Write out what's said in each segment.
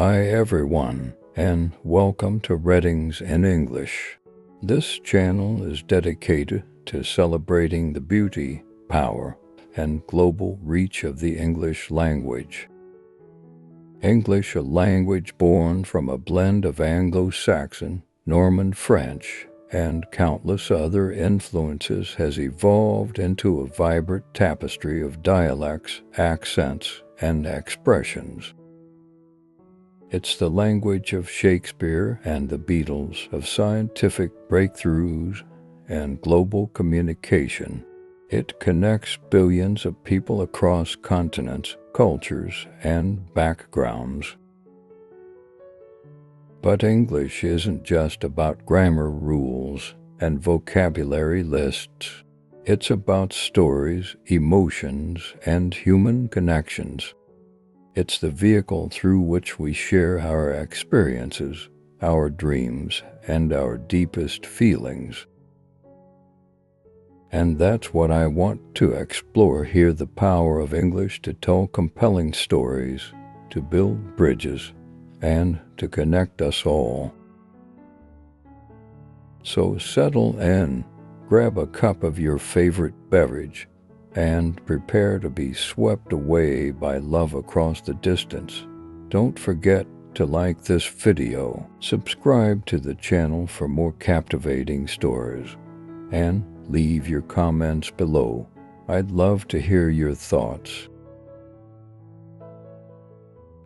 Hi everyone, and welcome to Readings in English. This channel is dedicated to celebrating the beauty, power, and global reach of the English language. English, a language born from a blend of Anglo-Saxon, Norman French, and countless other influences, has evolved into a vibrant tapestry of dialects, accents, and expressions. It's the language of Shakespeare and the Beatles, of scientific breakthroughs and global communication. It connects billions of people across continents, cultures, and backgrounds. But English isn't just about grammar rules and vocabulary lists. It's about stories, emotions, and human connections. It's the vehicle through which we share our experiences, our dreams, and our deepest feelings. And that's what I want to explore here: the power of English to tell compelling stories, to build bridges, and to connect us all. So settle in, grab a cup of your favorite beverage, and prepare to be swept away by love across the distance. Don't forget to like this video, subscribe to the channel for more captivating stories, and leave your comments below. I'd love to hear your thoughts.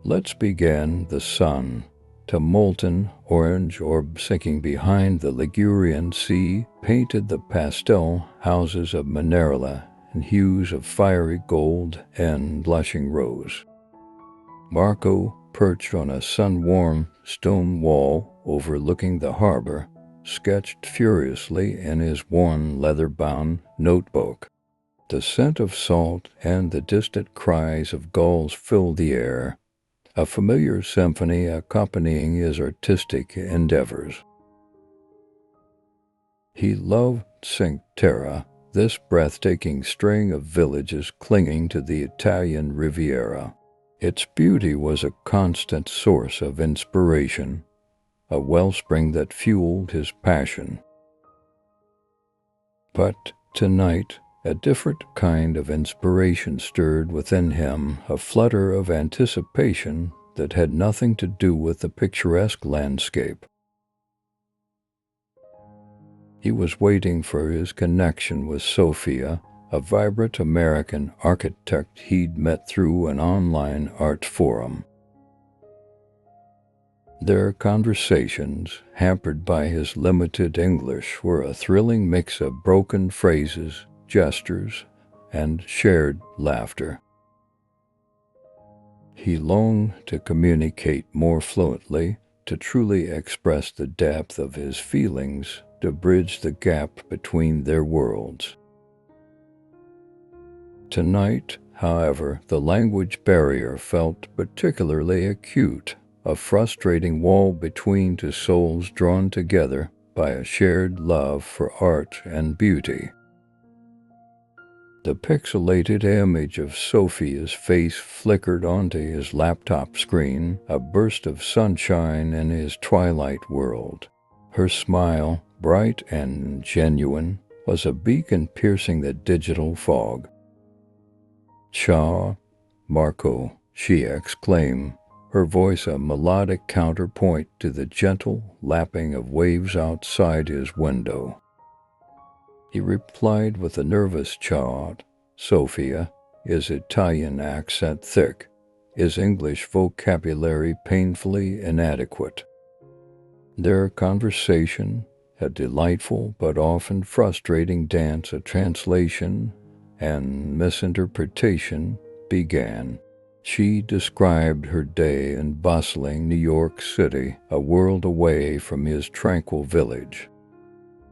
Let's begin. The sun, to molten orange orb sinking behind the Ligurian Sea, painted the pastel houses of Manila in hues of fiery gold and blushing rose. Marco, perched on a sun-warmed stone wall overlooking the harbor, sketched furiously in his worn leather-bound notebook. The scent of salt and the distant cries of gulls filled the air, a familiar symphony accompanying his artistic endeavors. He loved Cinque Terre, this breathtaking string of villages clinging to the Italian Riviera. Its beauty was a constant source of inspiration, a wellspring that fueled his passion. But tonight, a different kind of inspiration stirred within him, a flutter of anticipation that had nothing to do with the picturesque landscape. He was waiting for his connection with Sophia, a vibrant American architect he'd met through an online art forum. Their conversations, hampered by his limited English, were a thrilling mix of broken phrases, gestures, and shared laughter. He longed to communicate more fluently, to truly express the depth of his feelings, to bridge the gap between their worlds. Tonight, however, the language barrier felt particularly acute, a frustrating wall between two souls drawn together by a shared love for art and beauty. The pixelated image of Sophia's face flickered onto his laptop screen, a burst of sunshine in his twilight world. Her smile, bright and genuine, was a beacon piercing the digital fog. "Ciao, Marco," she exclaimed, her voice a melodic counterpoint to the gentle lapping of waves outside his window. He replied with a nervous ciao. Sophia, his Italian accent thick, his English vocabulary painfully inadequate. Their conversation, a delightful but often frustrating dance of translation and misinterpretation, began. She described her day in bustling New York City, a world away from his tranquil village.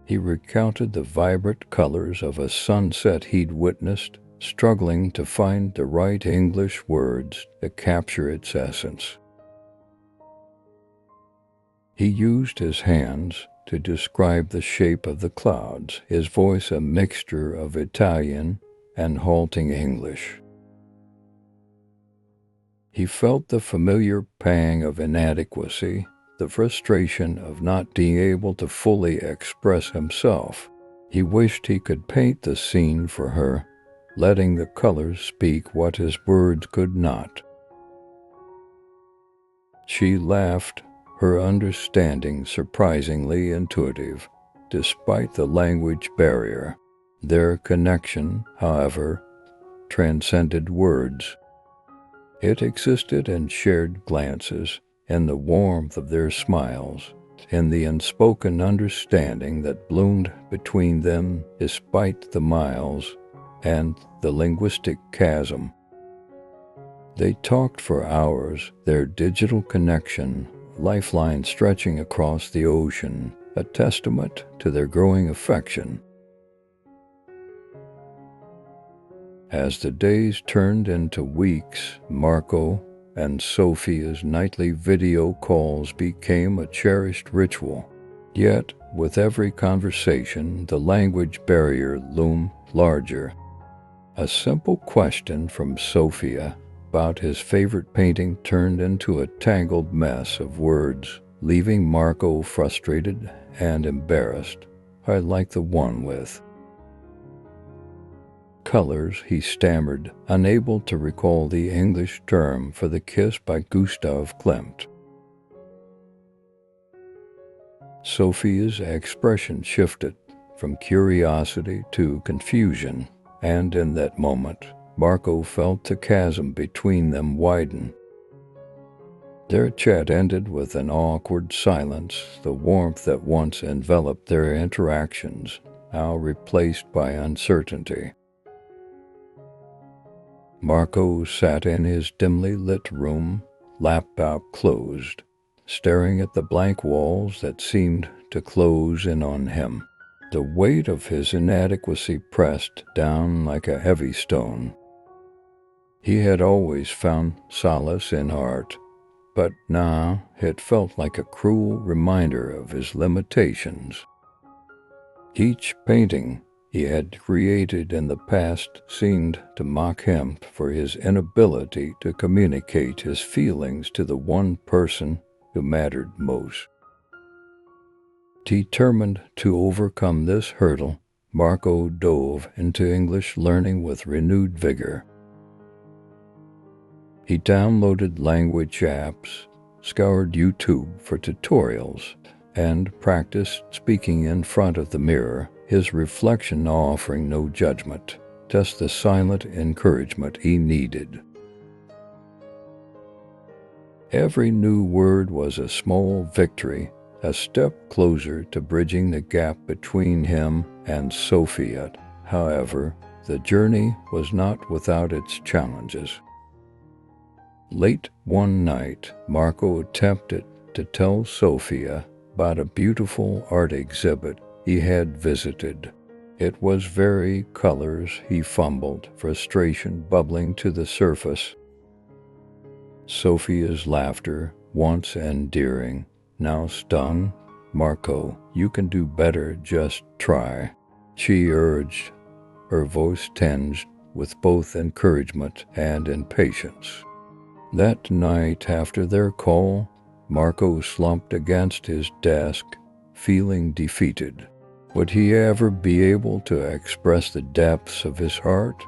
He recounted the vibrant colors of a sunset he'd witnessed, struggling to find the right English words to capture its essence. He used his hands to describe the shape of the clouds, his voice a mixture of Italian and halting English. He felt the familiar pang of inadequacy, the frustration of not being able to fully express himself. He wished he could paint the scene for her, letting the colors speak what his words could not. She laughed, her understanding surprisingly intuitive, despite the language barrier. Their connection, however, transcended words. It existed in shared glances, in the warmth of their smiles, in the unspoken understanding that bloomed between them despite the miles and the linguistic chasm. They talked for hours, their digital connection, lifeline stretching across the ocean, a testament to their growing affection. As the days turned into weeks, Marco and Sophia's nightly video calls became a cherished ritual. Yet, with every conversation, the language barrier loomed larger. A simple question from Sophia about his favorite painting turned into a tangled mess of words, leaving Marco frustrated and embarrassed. "I like the one with colors," he stammered, unable to recall the English term for the kiss by Gustav Klimt. Sophia's expression shifted from curiosity to confusion, and in that moment, Marco felt the chasm between them widen. Their chat ended with an awkward silence, the warmth that once enveloped their interactions, now replaced by uncertainty. Marco sat in his dimly lit room, laptop closed, staring at the blank walls that seemed to close in on him. The weight of his inadequacy pressed down like a heavy stone. He had always found solace in art, but now it felt like a cruel reminder of his limitations. Each painting he had created in the past seemed to mock him for his inability to communicate his feelings to the one person who mattered most. Determined to overcome this hurdle, Marco dove into English learning with renewed vigor. He downloaded language apps, scoured YouTube for tutorials, and practiced speaking in front of the mirror, his reflection offering no judgment, just the silent encouragement he needed. Every new word was a small victory, a step closer to bridging the gap between him and Sophia. However, the journey was not without its challenges. Late one night, Marco attempted to tell Sophia about a beautiful art exhibit he had visited. It was very colors, he fumbled, frustration bubbling to the surface. Sophia's laughter, once endearing, now stung. "Marco, you can do better, just try," she urged, her voice tinged with both encouragement and impatience. That night after their call, Marco slumped against his desk, feeling defeated. Would he ever be able to express the depths of his heart?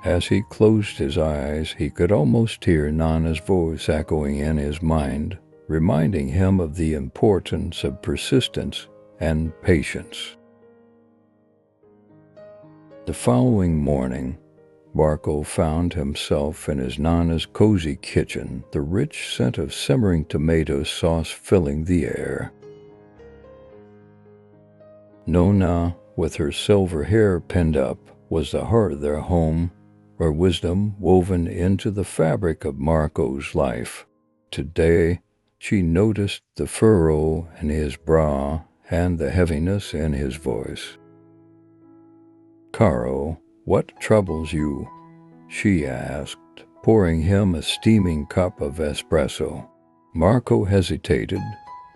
As he closed his eyes, he could almost hear Nana's voice echoing in his mind, reminding him of the importance of persistence and patience. The following morning, Marco found himself in his Nana's cozy kitchen, the rich scent of simmering tomato sauce filling the air. Nona, with her silver hair pinned up, was the heart of their home, her wisdom woven into the fabric of Marco's life. Today, she noticed the furrow in his brow and the heaviness in his voice. "Caro, what troubles you?" she asked, pouring him a steaming cup of espresso. Marco hesitated,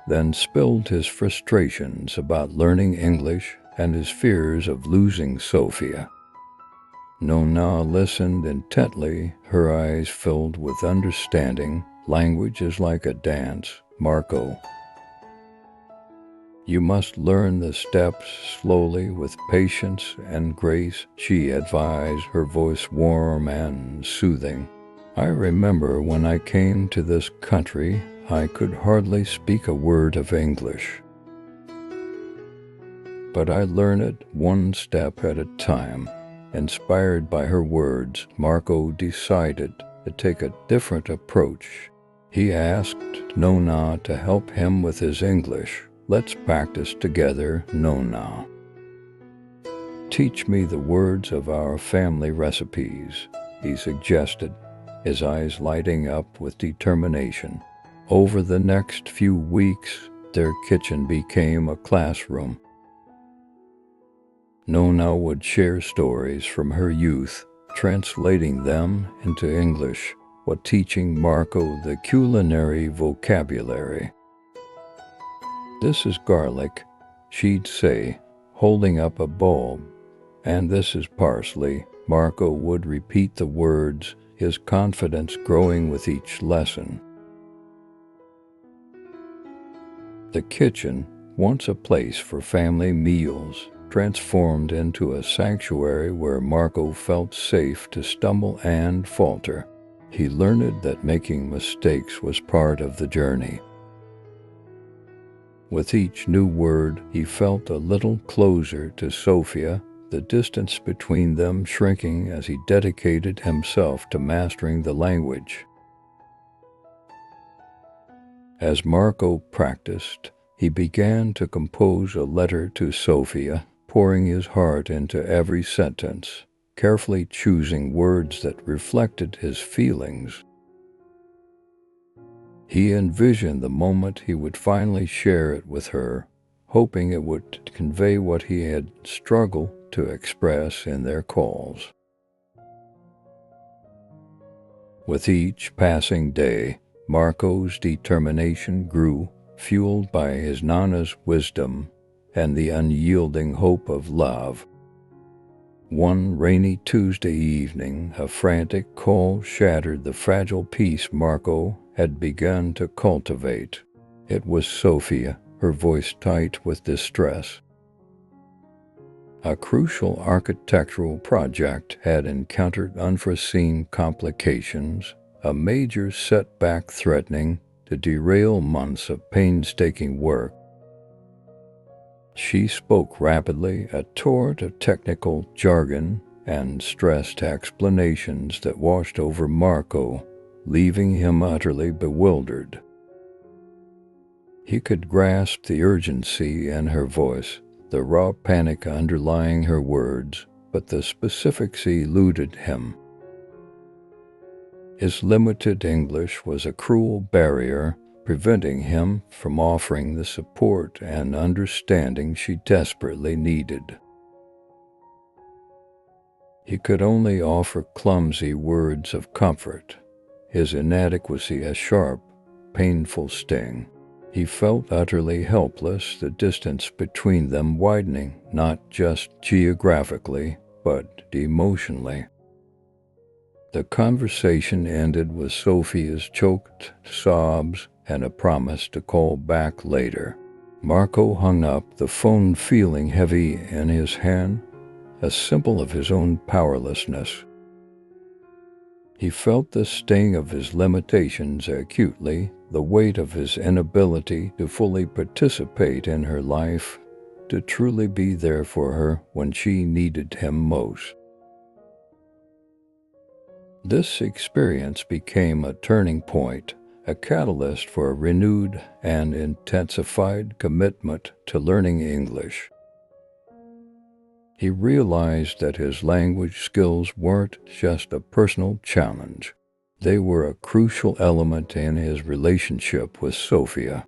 then spilled his frustrations about learning English and his fears of losing Sophia. Nona listened intently, her eyes filled with understanding. Language is like a dance, Marco. You must learn the steps slowly with patience and grace, she advised, her voice warm and soothing. I remember when I came to this country, I could hardly speak a word of English. But I learned it one step at a time. Inspired by her words, Marco decided to take a different approach. He asked Nona to help him with his English. Let's practice together, Nona. Teach me the words of our family recipes, he suggested, his eyes lighting up with determination. Over the next few weeks, their kitchen became a classroom. Nona would share stories from her youth, translating them into English, while teaching Marco the culinary vocabulary. "This is garlic," she'd say, holding up a bulb. "And this is parsley." Marco would repeat the words, his confidence growing with each lesson. The kitchen, once a place for family meals, transformed into a sanctuary where Marco felt safe to stumble and falter. He learned that making mistakes was part of the journey. With each new word, he felt a little closer to Sofia, the distance between them shrinking as he dedicated himself to mastering the language. As Marco practiced, he began to compose a letter to Sofia, pouring his heart into every sentence, carefully choosing words that reflected his feelings. He envisioned the moment he would finally share it with her, hoping it would convey what he had struggled to express in their calls. With each passing day, Marco's determination grew, fueled by his Nana's wisdom and the unyielding hope of love. One rainy Tuesday evening, a frantic call shattered the fragile peace Marco had begun to cultivate. It was Sofia, her voice tight with distress. A crucial architectural project had encountered unforeseen complications, a major setback threatening to derail months of painstaking work. She spoke rapidly, a torrent of technical jargon and stressed explanations that washed over Marco, leaving him utterly bewildered. He could grasp the urgency in her voice, the raw panic underlying her words, but the specifics eluded him. His limited English was a cruel barrier, preventing him from offering the support and understanding she desperately needed. He could only offer clumsy words of comfort, his inadequacy a sharp, painful sting. He felt utterly helpless, the distance between them widening, not just geographically, but emotionally. The conversation ended with Sofia's choked sobs and a promise to call back later. Marco hung up the phone feeling heavy in his hand, a symbol of his own powerlessness. He felt the sting of his limitations acutely, the weight of his inability to fully participate in her life, to truly be there for her when she needed him most. This experience became a turning point, a catalyst for a renewed and intensified commitment to learning English. He realized that his language skills weren't just a personal challenge. They were a crucial element in his relationship with Sofia.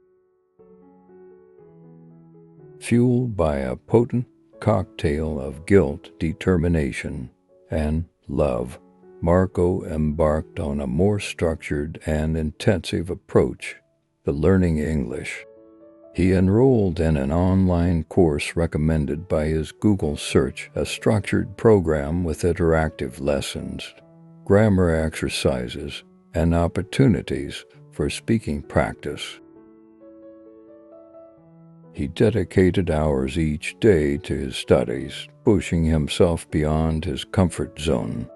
Fueled by a potent cocktail of guilt, determination, and love, Marco embarked on a more structured and intensive approach to learning English. He enrolled in an online course recommended by his Google search, a structured program with interactive lessons, grammar exercises, and opportunities for speaking practice. He dedicated hours each day to his studies, pushing himself beyond his comfort zone.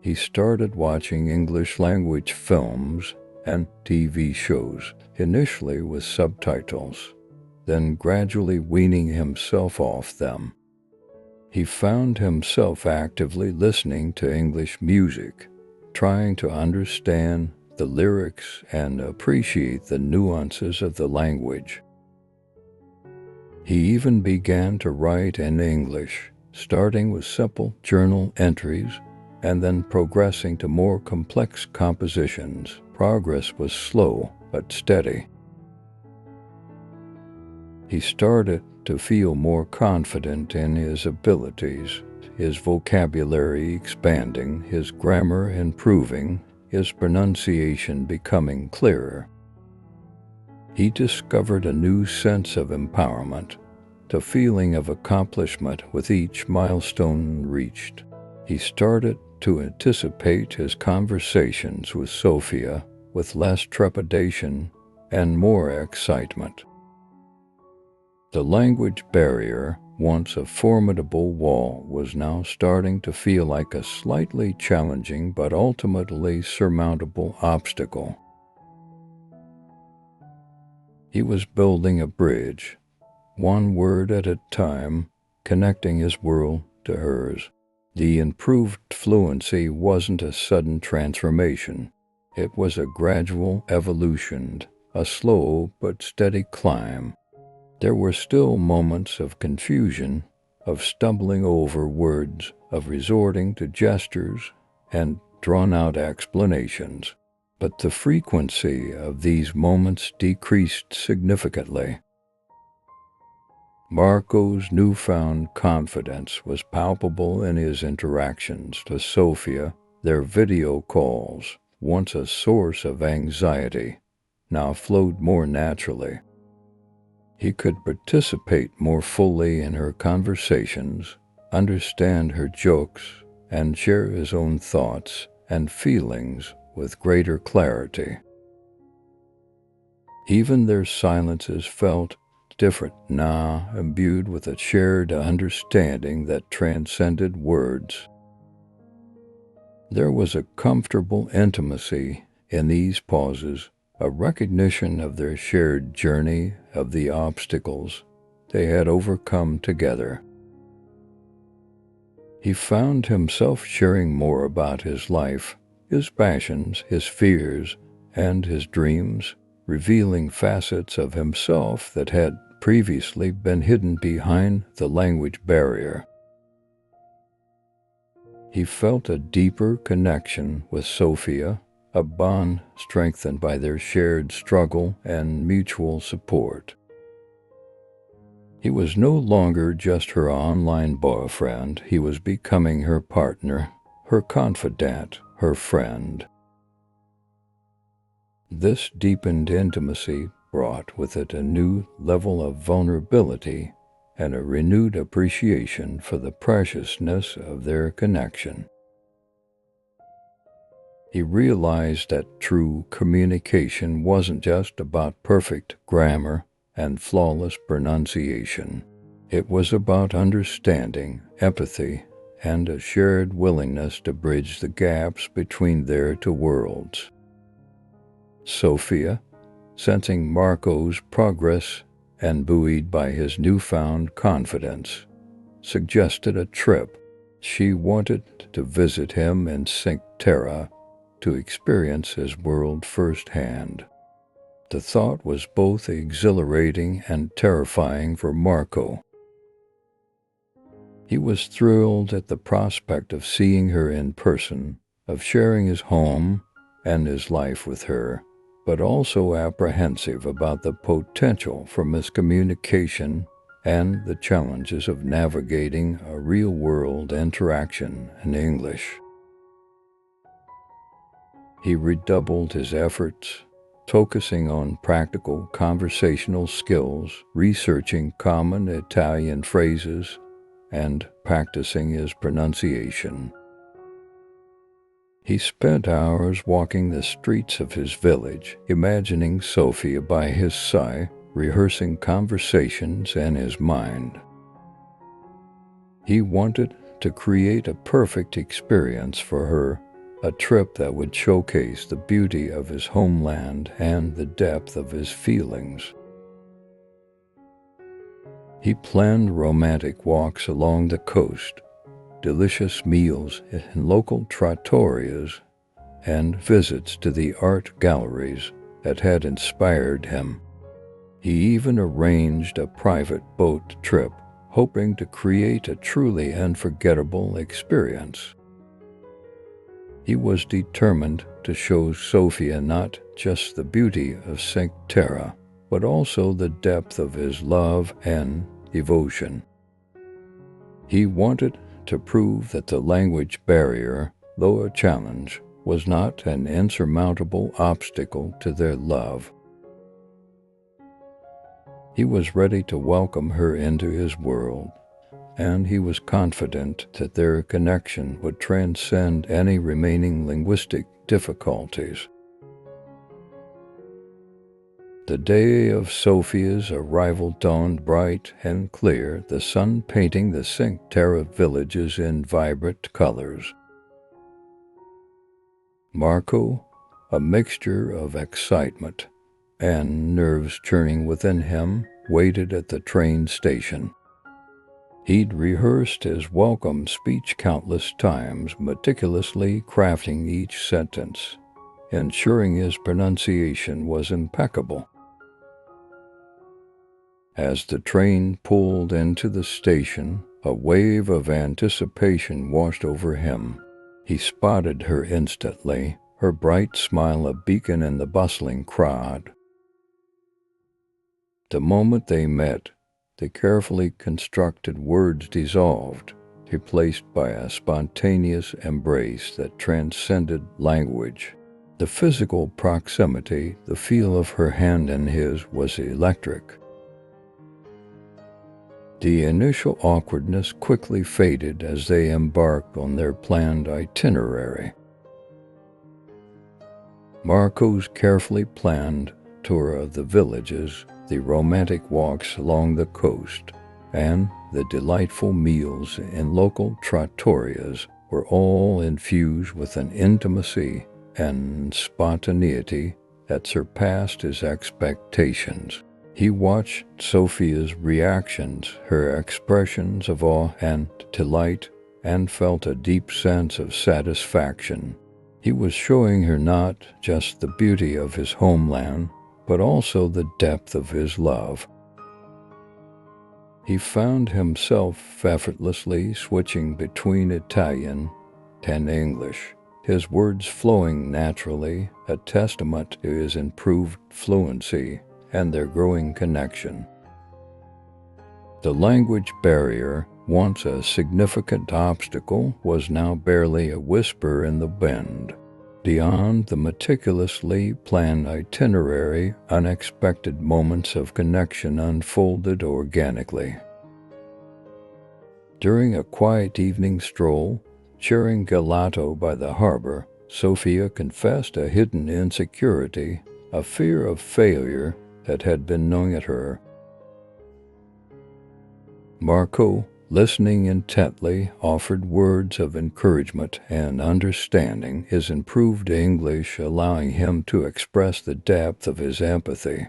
He started watching English language films and TV shows, initially with subtitles, then gradually weaning himself off them. He found himself actively listening to English music, trying to understand the lyrics and appreciate the nuances of the language. He even began to write in English, starting with simple journal entries and then progressing to more complex compositions. Progress was slow but steady. He started to feel more confident in his abilities, his vocabulary expanding, his grammar improving, his pronunciation becoming clearer. He discovered a new sense of empowerment, the feeling of accomplishment with each milestone reached. He started to anticipate his conversations with Sophia with less trepidation and more excitement. The language barrier, once a formidable wall, was now starting to feel like a slightly challenging but ultimately surmountable obstacle. He was building a bridge, one word at a time, connecting his world to hers. The improved fluency wasn't a sudden transformation. It was a gradual evolution, a slow but steady climb. There were still moments of confusion, of stumbling over words, of resorting to gestures and drawn-out explanations, but the frequency of these moments decreased significantly. Marco's newfound confidence was palpable in his interactions with Sophia. Their video calls, once a source of anxiety, now flowed more naturally. He could participate more fully in her conversations, understand her jokes, and share his own thoughts and feelings with greater clarity. Even their silences felt different now, imbued with a shared understanding that transcended words. There was a comfortable intimacy in these pauses, a recognition of their shared journey, of the obstacles they had overcome together. He found himself sharing more about his life, his passions, his fears, and his dreams, revealing facets of himself that had previously been hidden behind the language barrier. He felt a deeper connection with Sophia, a bond strengthened by their shared struggle and mutual support. He was no longer just her online boyfriend. He was becoming her partner, her confidant, her friend. This deepened intimacy brought with it a new level of vulnerability and a renewed appreciation for the preciousness of their connection. He realized that true communication wasn't just about perfect grammar and flawless pronunciation. It was about understanding, empathy, and a shared willingness to bridge the gaps between their two worlds. Sophia, sensing Marco's progress and buoyed by his newfound confidence, suggested a trip. She wanted to visit him in Cinque Terre, to experience his world firsthand. The thought was both exhilarating and terrifying for Marco. He was thrilled at the prospect of seeing her in person, of sharing his home and his life with her, but also apprehensive about the potential for miscommunication and the challenges of navigating a real-world interaction in English. He redoubled his efforts, focusing on practical conversational skills, researching common Italian phrases, and practicing his pronunciation. He spent hours walking the streets of his village, imagining Sofia by his side, rehearsing conversations in his mind. He wanted to create a perfect experience for her, a trip that would showcase the beauty of his homeland and the depth of his feelings. He planned romantic walks along the coast, delicious meals in local trattorias, and visits to the art galleries that had inspired him. He even arranged a private boat trip, hoping to create a truly unforgettable experience. He was determined to show Sofia not just the beauty of Cinque Terre, but also the depth of his love and devotion. He wanted to prove that the language barrier, though a challenge, was not an insurmountable obstacle to their love. He was ready to welcome her into his world, and he was confident that their connection would transcend any remaining linguistic difficulties. The day of Sofia's arrival dawned bright and clear, the sun painting the Cinque Terre villages in vibrant colors. Marco, a mixture of excitement and nerves churning within him, waited at the train station. He'd rehearsed his welcome speech countless times, meticulously crafting each sentence, ensuring his pronunciation was impeccable. As the train pulled into the station, a wave of anticipation washed over him. He spotted her instantly, her bright smile a beacon in the bustling crowd. The moment they met, the carefully constructed words dissolved, replaced by a spontaneous embrace that transcended language. The physical proximity, the feel of her hand in his, was electric. The initial awkwardness quickly faded as they embarked on their planned itinerary. Marco's carefully planned tour of the villages, the romantic walks along the coast, and the delightful meals in local trattorias were all infused with an intimacy and spontaneity that surpassed his expectations. He watched Sofia's reactions, her expressions of awe and delight, and felt a deep sense of satisfaction. He was showing her not just the beauty of his homeland, but also the depth of his love. He found himself effortlessly switching between Italian and English, his words flowing naturally, a testament to his improved fluency and their growing connection. The language barrier, once a significant obstacle, was now barely a whisper in the wind. Beyond the meticulously planned itinerary, unexpected moments of connection unfolded organically. During a quiet evening stroll, sharing gelato by the harbor, Sofia confessed a hidden insecurity, a fear of failure that had been gnawing at her. Marco, listening intently, offered words of encouragement and understanding, his improved English allowing him to express the depth of his empathy.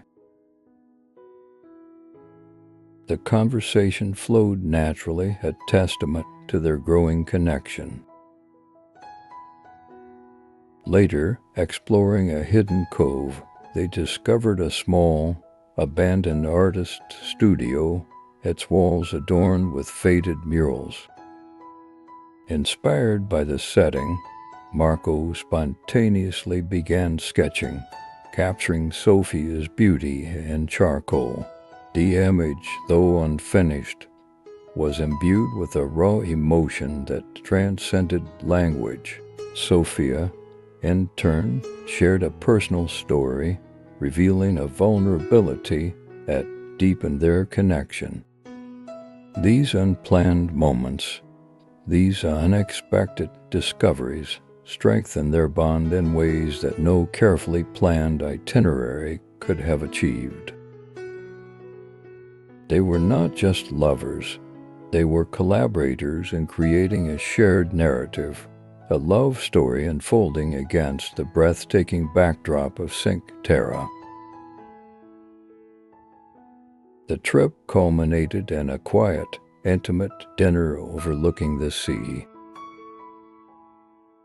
The conversation flowed naturally, a testament to their growing connection. Later, exploring a hidden cove, they discovered a small, abandoned artist studio, its walls adorned with faded murals. Inspired by the setting, Marco spontaneously began sketching, capturing Sofia's beauty in charcoal. The image, though unfinished, was imbued with a raw emotion that transcended language. Sofia, in turn, shared a personal story, revealing a vulnerability that deepened their connection. These unplanned moments, these unexpected discoveries, strengthened their bond in ways that no carefully planned itinerary could have achieved. They were not just lovers, they were collaborators in creating a shared narrative, a love story unfolding against the breathtaking backdrop of Cinque Terre. The trip culminated in a quiet, intimate dinner overlooking the sea.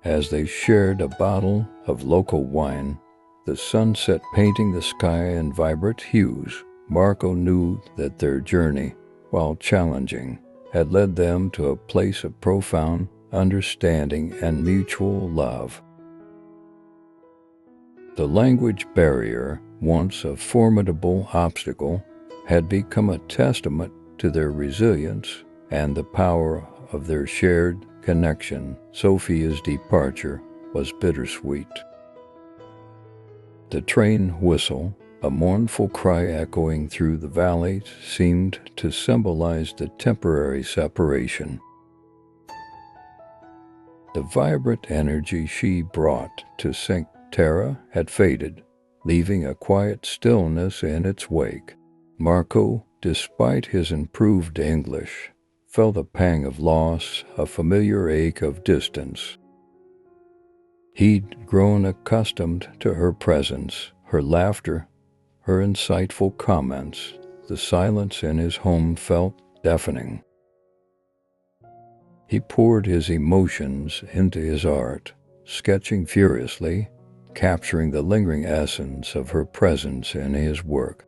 As they shared a bottle of local wine, the sunset painting the sky in vibrant hues, Marco knew that their journey, while challenging, had led them to a place of profound understanding and mutual love. The language barrier, once a formidable obstacle, had become a testament to their resilience and the power of their shared connection. Sophia's departure was bittersweet. The train whistle, a mournful cry echoing through the valleys, seemed to symbolize the temporary separation. The vibrant energy she brought to Cinque Terre had faded, leaving a quiet stillness in its wake. Marco, despite his improved English, felt a pang of loss, a familiar ache of distance. He'd grown accustomed to her presence, her laughter, her insightful comments. The silence in his home felt deafening. He poured his emotions into his art, sketching furiously, capturing the lingering essence of her presence in his work.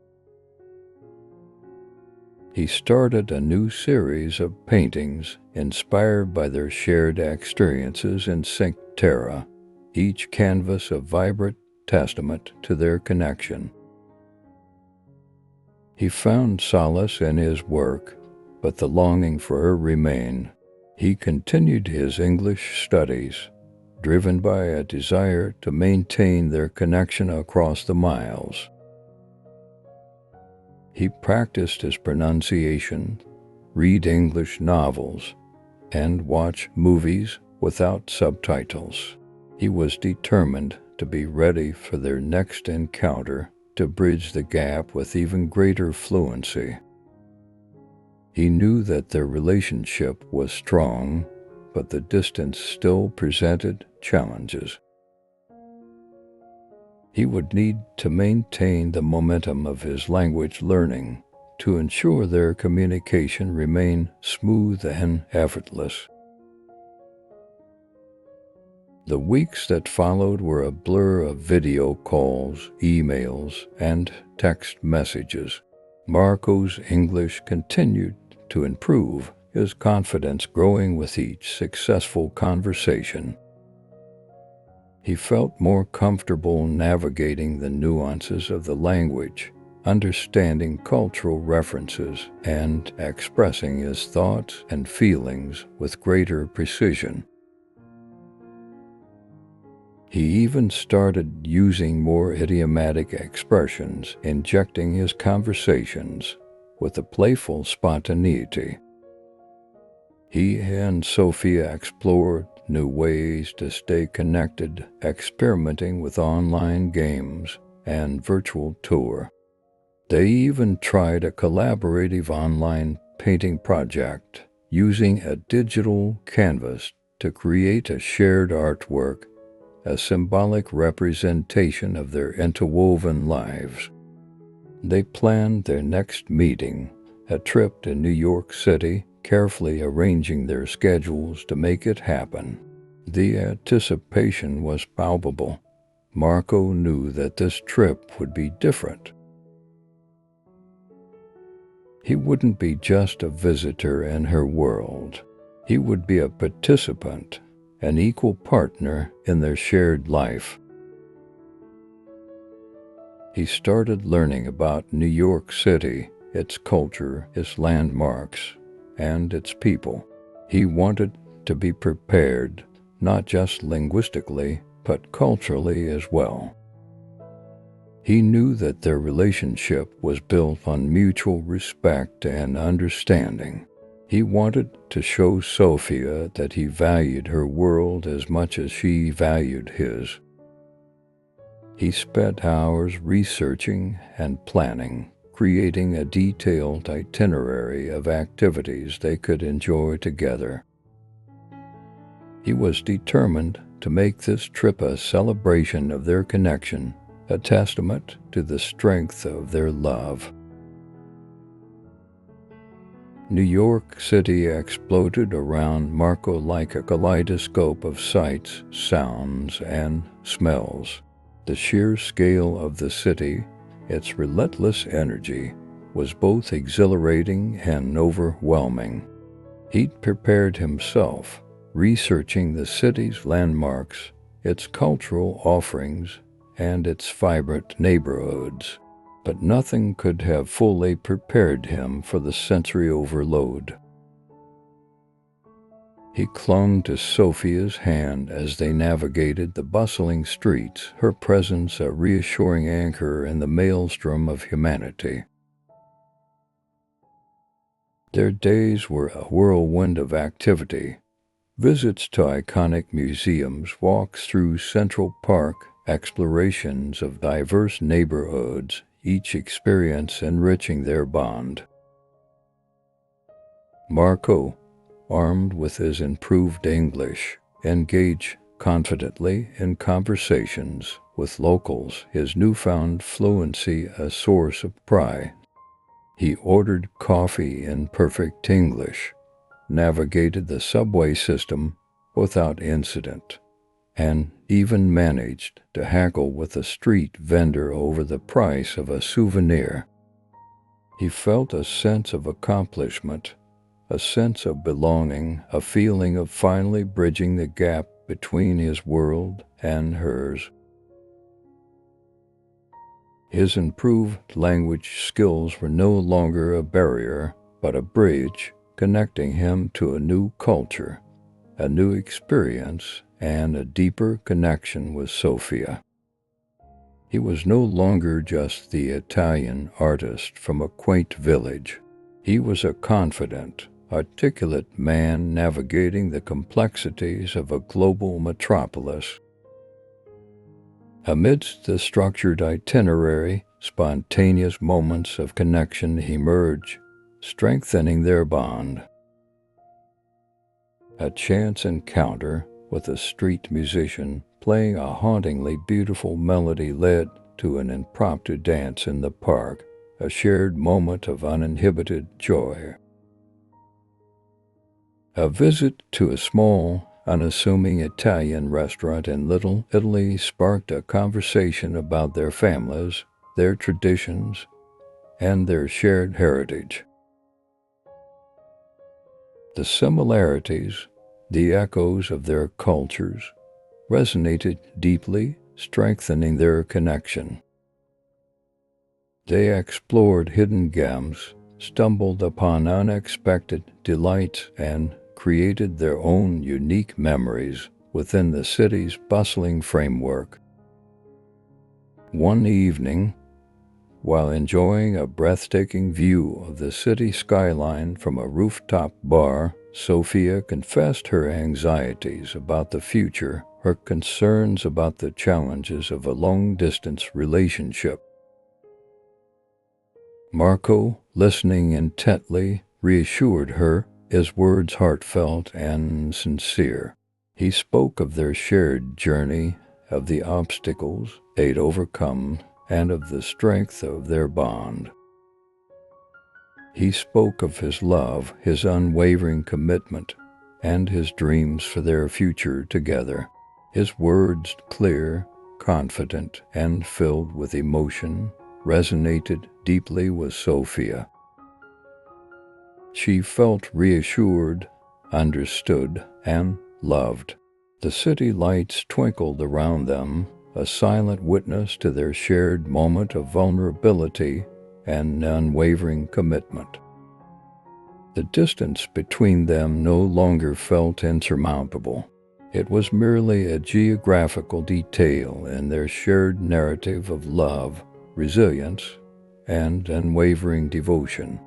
He started a new series of paintings inspired by their shared experiences in Cinque Terre, each canvas a vibrant testament to their connection. He found solace in his work, but the longing for her remained. He continued his English studies, driven by a desire to maintain their connection across the miles. He practiced his pronunciation, read English novels, and watch movies without subtitles. He was determined to be ready for their next encounter, to bridge the gap with even greater fluency. He knew that their relationship was strong, but the distance still presented challenges. He would need to maintain the momentum of his language learning to ensure their communication remained smooth and effortless. The weeks that followed were a blur of video calls, emails, and text messages. Marco's English continued to improve, his confidence growing with each successful conversation. He felt more comfortable navigating the nuances of the language, understanding cultural references, and expressing his thoughts and feelings with greater precision. He even started using more idiomatic expressions, injecting his conversations with a playful spontaneity. He and Sophia explored new ways to stay connected, experimenting with online games and virtual tour. They even tried a collaborative online painting project, using a digital canvas to create a shared artwork, a symbolic representation of their interwoven lives. They planned their next meeting, a trip to New York City, carefully arranging their schedules to make it happen. The anticipation was palpable. Marco knew that this trip would be different. He wouldn't be just a visitor in her world. He would be a participant, an equal partner in their shared life. He started learning about New York City, its culture, its landmarks, and its people. He wanted to be prepared, not just linguistically, but culturally as well. He knew that their relationship was built on mutual respect and understanding. He wanted to show Sophia that he valued her world as much as she valued his. He spent hours researching and planning, creating a detailed itinerary of activities they could enjoy together. He was determined to make this trip a celebration of their connection, a testament to the strength of their love. New York City exploded around Marco like a kaleidoscope of sights, sounds, and smells. The sheer scale of the city, its relentless energy, was both exhilarating and overwhelming. He'd prepared himself, researching the city's landmarks, its cultural offerings, and its vibrant neighborhoods. But nothing could have fully prepared him for the sensory overload. He clung to Sophia's hand as they navigated the bustling streets, her presence a reassuring anchor in the maelstrom of humanity. Their days were a whirlwind of activity. Visits to iconic museums, walks through Central Park, explorations of diverse neighborhoods, each experience enriching their bond. Marco, armed with his improved English, engaged confidently in conversations with locals, his newfound fluency a source of pride. He ordered coffee in perfect English, navigated the subway system without incident, and even managed to haggle with a street vendor over the price of a souvenir. He felt a sense of accomplishment, a sense of belonging, a feeling of finally bridging the gap between his world and hers. His improved language skills were no longer a barrier, but a bridge connecting him to a new culture, a new experience, and a deeper connection with Sophia. He was no longer just the Italian artist from a quaint village. He was a confident, articulate man navigating the complexities of a global metropolis. Amidst the structured itinerary, spontaneous moments of connection emerge, strengthening their bond. A chance encounter with a street musician playing a hauntingly beautiful melody led to an impromptu dance in the park, a shared moment of uninhibited joy. A visit to a small, unassuming Italian restaurant in Little Italy sparked a conversation about their families, their traditions, and their shared heritage. The similarities, the echoes of their cultures, resonated deeply, strengthening their connection. They explored hidden gems, stumbled upon unexpected delights, and created their own unique memories within the city's bustling framework. One evening, while enjoying a breathtaking view of the city skyline from a rooftop bar, Sophia confessed her anxieties about the future, her concerns about the challenges of a long-distance relationship. Marco, listening intently, reassured her, his words heartfelt and sincere. He spoke of their shared journey, of the obstacles they'd overcome, and of the strength of their bond. He spoke of his love, his unwavering commitment, and his dreams for their future together. His words, clear, confident, and filled with emotion, resonated deeply with Sophia. She felt reassured, understood, and loved. The city lights twinkled around them, a silent witness to their shared moment of vulnerability and unwavering commitment. The distance between them no longer felt insurmountable. It was merely a geographical detail in their shared narrative of love, resilience, and unwavering devotion.